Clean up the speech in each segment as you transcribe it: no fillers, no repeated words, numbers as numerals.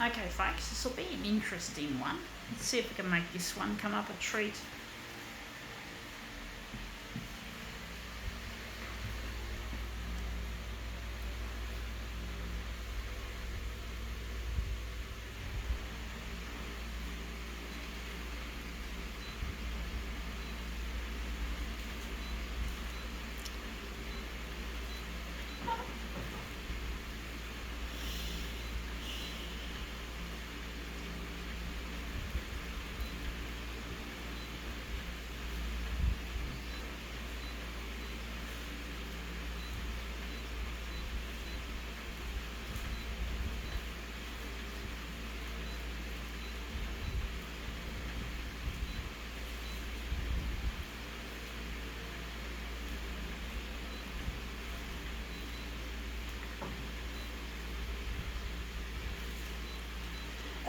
Okay, folks, this will be an interesting one. Let's see if we can make this one come up a treat.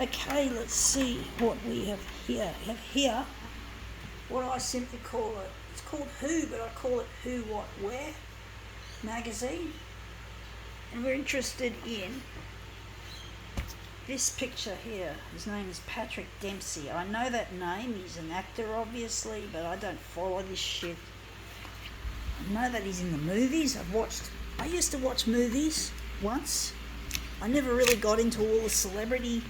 Okay, let's see what we have here. We have here what I simply call it. It's called Who, but I call it Who, What, Where magazine. And we're interested in this picture here. His name is Patrick Dempsey. I know that name. He's an actor, obviously, but I don't follow this shit. I know that he's in the movies. I used to watch movies once. I never really got into all the celebrity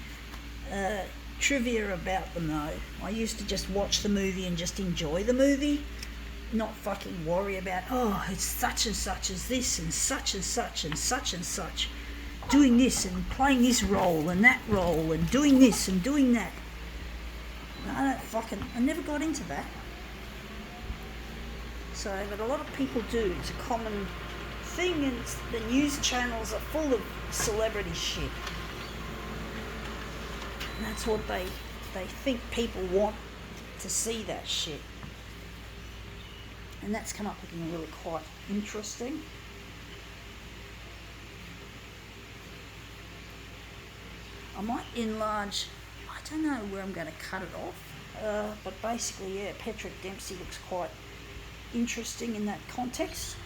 trivia about them though. I used to just watch the movie and just enjoy the movie, not fucking worry about, oh, it's such and such as this and such and such and such and such, doing this and playing this role and that role and doing this and doing that. I never got into that. So, but a lot of people do. It's a common thing, and the news channels are full of celebrity shit. And that's what they think people want to see, that shit. And that's come up looking really quite interesting. I might enlarge, I don't know where I'm going to cut it off, but basically, yeah, Patrick Dempsey looks quite interesting in that context.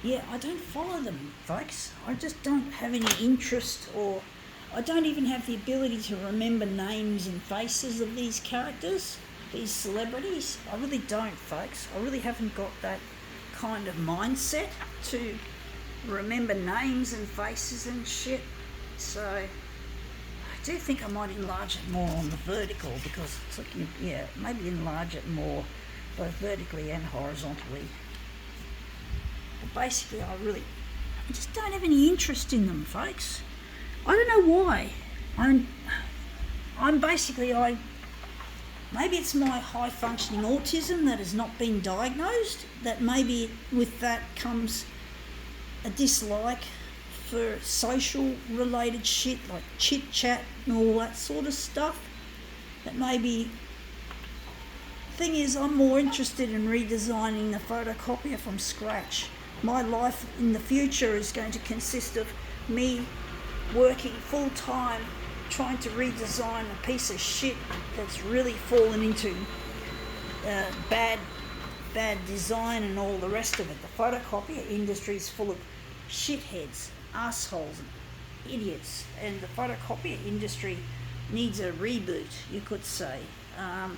Yeah, I don't follow them, folks. I just don't have any interest, or I don't even have the ability to remember names and faces of these characters, these celebrities. I really don't, folks. I really haven't got that kind of mindset to remember names and faces and shit. So I do think I might enlarge it more on the vertical, because it's looking, yeah, maybe enlarge it more both vertically and horizontally. But basically, I just don't have any interest in them, folks. I don't know why. Maybe it's my high functioning autism that has not been diagnosed, that maybe with that comes a dislike for social related shit like chit chat and all that sort of stuff. That maybe, thing is, I'm more interested in redesigning the photocopier from scratch. My life in the future is going to consist of me working full time trying to redesign a piece of shit that's really fallen into bad design and all the rest of it. The photocopier industry is full of shitheads, assholes, and idiots, and the photocopier industry needs a reboot, you could say. I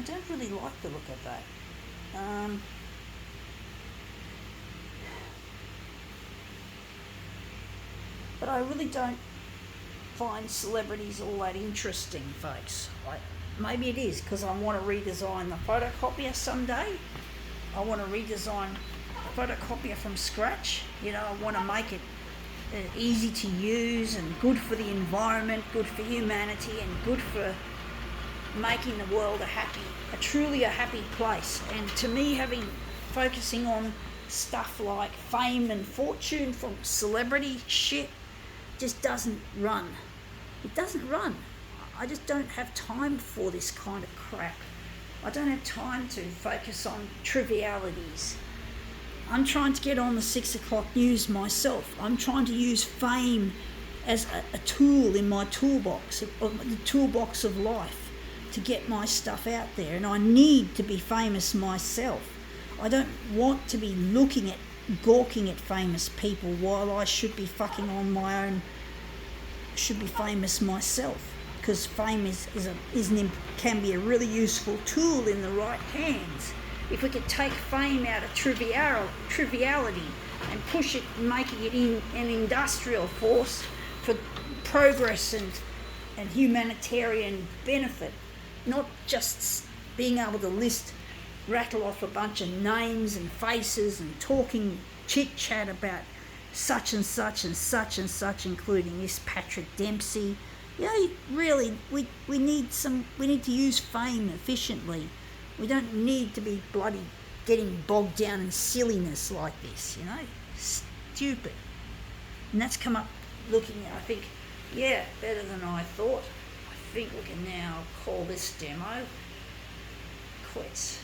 don't really like the look of that. But I really don't find celebrities all that interesting, folks. Maybe it is because I want to redesign the photocopier someday. I want to redesign the photocopier from scratch. You know, I want to make it easy to use and good for the environment, good for humanity, and good for making the world truly a happy place. And to me, focusing on stuff like fame and fortune from celebrity shit just doesn't run. It doesn't run. I just don't have time for this kind of crap. I don't have time to focus on trivialities. I'm trying to get on the 6 o'clock news myself. I'm trying to use fame as a tool in my toolbox, the toolbox of life, to get my stuff out there. And I need to be famous myself. I don't want to be gawking at famous people while I should be fucking on my own, should be famous myself. Because fame can be a really useful tool in the right hands. If we could take fame out of triviality and push it, making it an industrial force for progress and humanitarian benefit, not just being able to rattle off a bunch of names and faces and talking chit-chat about such and such and such and such, including this Patrick Dempsey. Really, we need to use fame efficiently. We don't need to be bloody getting bogged down in silliness like this, Stupid. And that's come up looking at, I think, better than I thought. I think we can now call this demo quits.